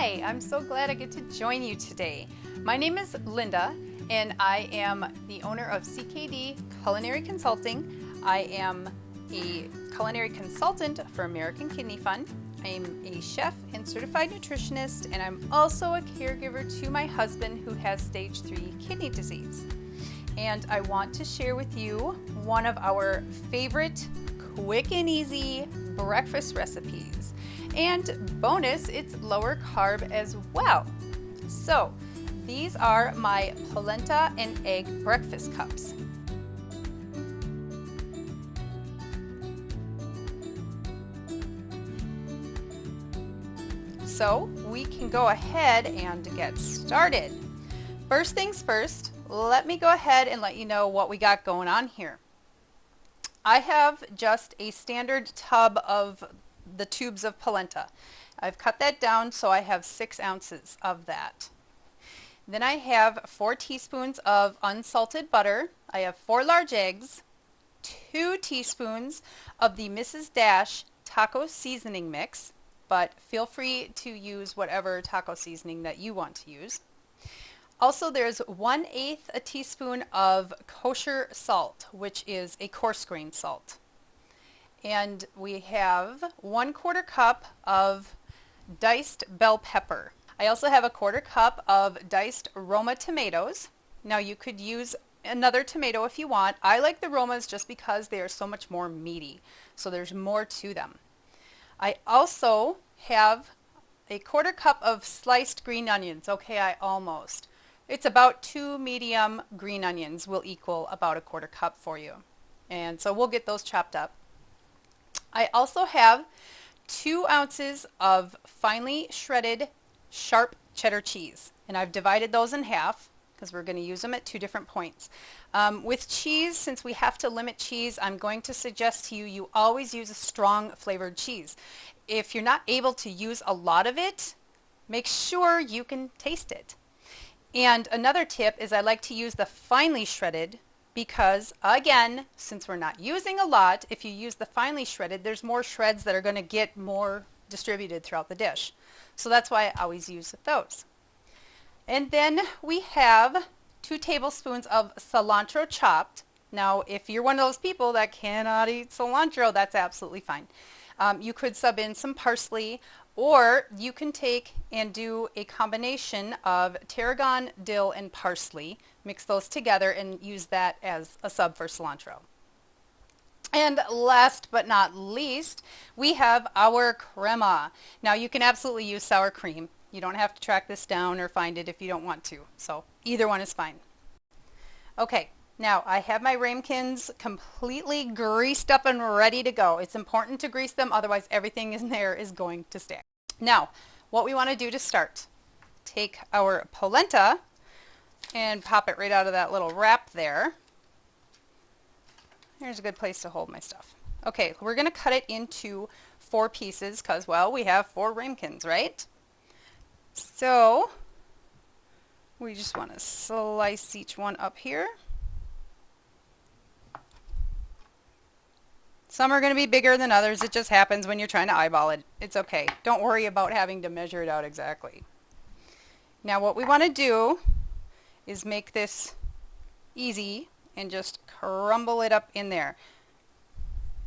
Hi, I'm so glad I get to join you today. My name is Linda and I am the owner of CKD Culinary Consulting. I am a culinary consultant for American Kidney Fund. I'm a chef and certified nutritionist, and I'm also a caregiver to my husband who has stage 3 kidney disease. And I want to share with you one of our favorite quick and easy breakfast recipes. And bonus, it's lower carb as well. So these are my polenta and egg breakfast cups. So we can go ahead and get started. First things first, let me go ahead and let you know what we got going on here. I have just a standard tub of the tubes of polenta. I've cut that down so I have 6 ounces of that. Then I have 4 teaspoons of unsalted butter. I have 4 large eggs, 2 teaspoons of the Mrs. Dash taco seasoning mix, but feel free to use whatever taco seasoning that you want to use. Also, there's 1/8 a teaspoon of kosher salt, which is a coarse grain salt. And we have 1/4 cup of diced bell pepper. I also have 1/4 cup of diced Roma tomatoes. Now you could use another tomato if you want. I like the Romas just because they are so much more meaty, so there's more to them. I also have 1/4 cup of sliced green onions. Okay, It's about 2 medium green onions will equal about 1/4 cup for you. And so we'll get those chopped up. I also have 2 ounces of finely shredded sharp cheddar cheese. And I've divided those in half because we're going to use them at 2 different points. With cheese, since we have to limit cheese, I'm going to suggest to you, you always use a strong flavored cheese. If you're not able to use a lot of it, make sure you can taste it. And another tip is I like to use the finely shredded because, again, since we're not using a lot, if you use the finely shredded, there's more shreds that are going to get more distributed throughout the dish. So that's why I always use those. And then we have 2 tablespoons of cilantro chopped. Now, if you're one of those people that cannot eat cilantro, that's absolutely fine. You could sub in some parsley, or you can take and do a combination of tarragon, dill, and parsley. Mix those together and use that as a sub for cilantro. And last but not least, we have our crema. Now you can absolutely use sour cream. You don't have to track this down or find it if you don't want to. So either one is fine. Okay. Now, I have my ramekins completely greased up and ready to go. It's important to grease them, otherwise everything in there is going to stick. Now, what we want to do to start, take our polenta and pop it right out of that little wrap there. Here's a good place to hold my stuff. Okay, we're going to cut it into 4 pieces because, well, we have 4 ramekins, right? So, we just want to slice each one up here. Some are going to be bigger than others. It just happens when you're trying to eyeball it. It's okay. Don't worry about having to measure it out exactly. Now what we want to do is make this easy and just crumble it up in there.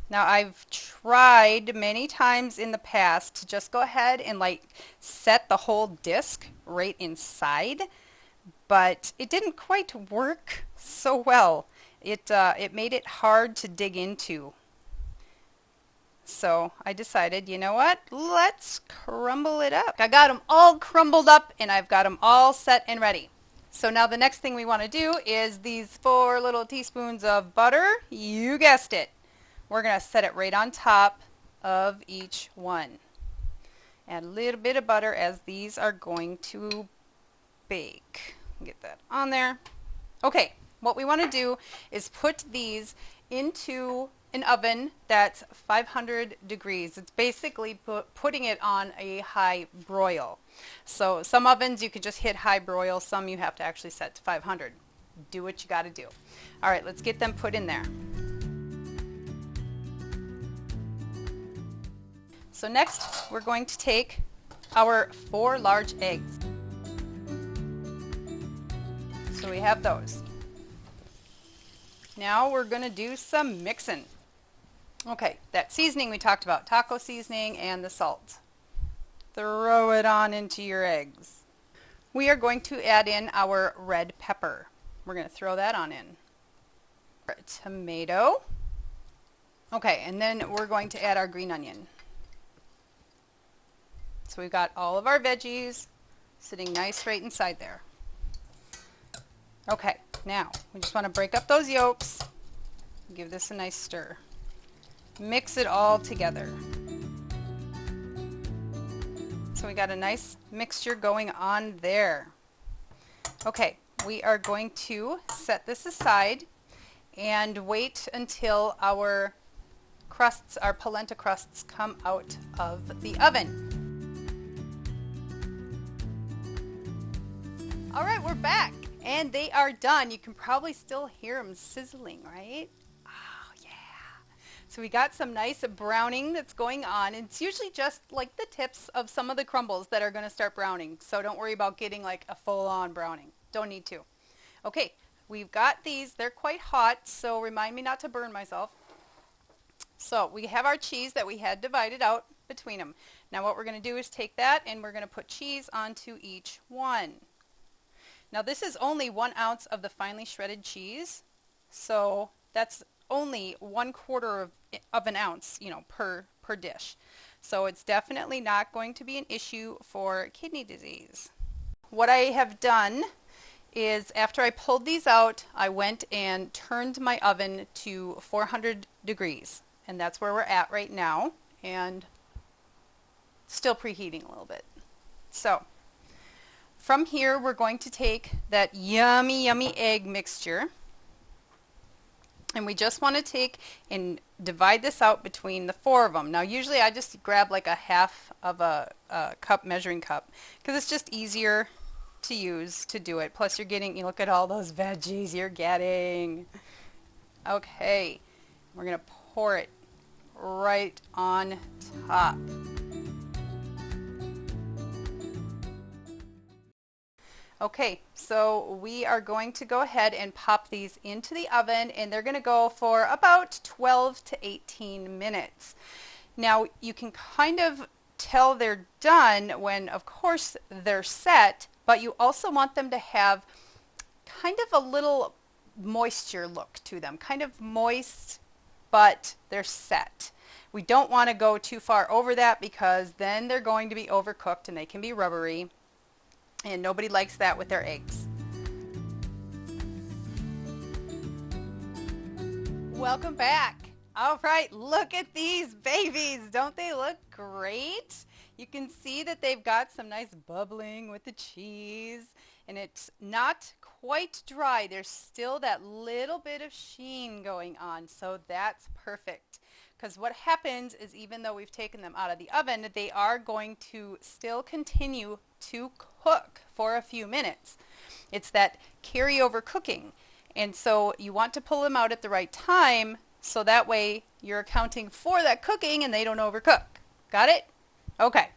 Now I've tried many times in the past to just go ahead and set the whole disc right inside, but it didn't quite work so well. It made it hard to dig into. So I decided, you know what, let's crumble it up. I got them all crumbled up and I've got them all set and ready. So now the next thing we want to do is these 4 little teaspoons of butter. You guessed it. We're going to set it right on top of each one. Add a little bit of butter as these are going to bake. Get that on there. Okay, what we want to do is put these into an oven that's 500 degrees. It's basically putting it on a high broil. So some ovens you could just hit high broil, some you have to actually set to 500. Do what you got to do. All right, let's get them put in there. So next we're going to take our 4 large eggs. So we have those. Now we're going to do some mixing. Okay, that seasoning we talked about, taco seasoning and the salt. Throw it on into your eggs. We are going to add in our red pepper. We're going to throw that on in. Tomato. Okay, and then we're going to add our green onion. So we've got all of our veggies sitting nice right inside there. Okay, now we just want to break up those yolks. Give this a nice stir. Mix it all together. So we got a nice mixture going on there. Okay, we are going to set this aside and wait until our crusts, our polenta crusts, come out of the oven. All right, we're back and they are done. You can probably still hear them sizzling, right? Oh yeah. So we got some nice browning that's going on. It's usually just like the tips of some of the crumbles that are going to start browning. So don't worry about getting like a full-on browning. Don't need to. Okay, we've got these. They're quite hot, so remind me not to burn myself. So we have our cheese that we had divided out between them. Now what we're going to do is take that and we're going to put cheese onto each one. Now this is only 1 ounce of the finely shredded cheese, so that's only 1/4 of an ounce, you know, per dish. So it's definitely not going to be an issue for kidney disease. What I have done is after I pulled these out, I went and turned my oven to 400 degrees, and that's where we're at right now, and still preheating a little bit. So from here, we're going to take that yummy, yummy egg mixture, and we just want to take and divide this out between the 4 of them. Now, usually I just grab like a half of a cup, measuring cup, because it's just easier to use to do it. Plus, you're getting, you look at all those veggies you're getting. Okay, we're going to pour it right on top. Okay, so we are going to go ahead and pop these into the oven, and they're going to go for about 12 to 18 minutes. Now, you can kind of tell they're done when, of course, they're set, but you also want them to have kind of a little moisture look to them, kind of moist, but they're set. We don't want to go too far over that because then they're going to be overcooked and they can be rubbery. And nobody likes that with their eggs. Welcome back. All right, look at these babies. Don't they look great? You can see that they've got some nice bubbling with the cheese, and it's not quite dry. There's still that little bit of sheen going on, so that's perfect. Because what happens is even though we've taken them out of the oven, they are going to still continue to cook for a few minutes. It's that carryover cooking. And so you want to pull them out at the right time so that way you're accounting for that cooking and they don't overcook. Got it? Okay.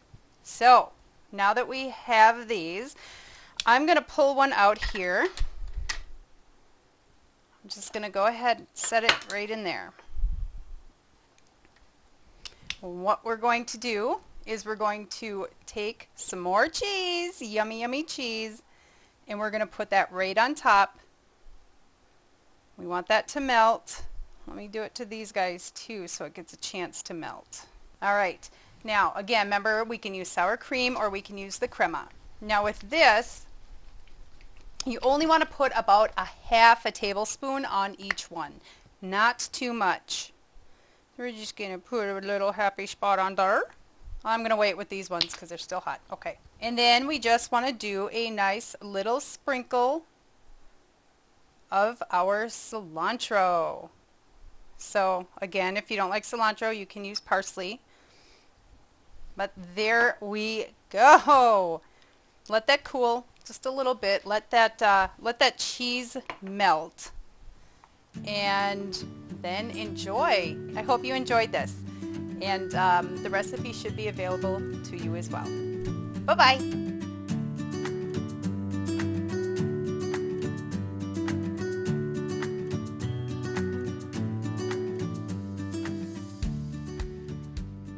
So now that we have these, I'm going to pull one out here. I'm just going to go ahead and set it right in there. What we're going to do is we're going to take some more cheese, yummy, yummy cheese, and we're going to put that right on top. We want that to melt. Let me do it to these guys too so it gets a chance to melt. All right. Now, again, remember we can use sour cream or we can use the crema. Now with this, you only want to put about a half a tablespoon on each one. Not too much. We're just going to put a little happy spot on there. I'm going to wait with these ones because they're still hot. Okay. And then we just want to do a nice little sprinkle of our cilantro. So again, if you don't like cilantro, you can use parsley. But there we go. Let that cool just a little bit. Let that cheese melt. And then enjoy. I hope you enjoyed this. And the recipe should be available to you as well. Bye-bye.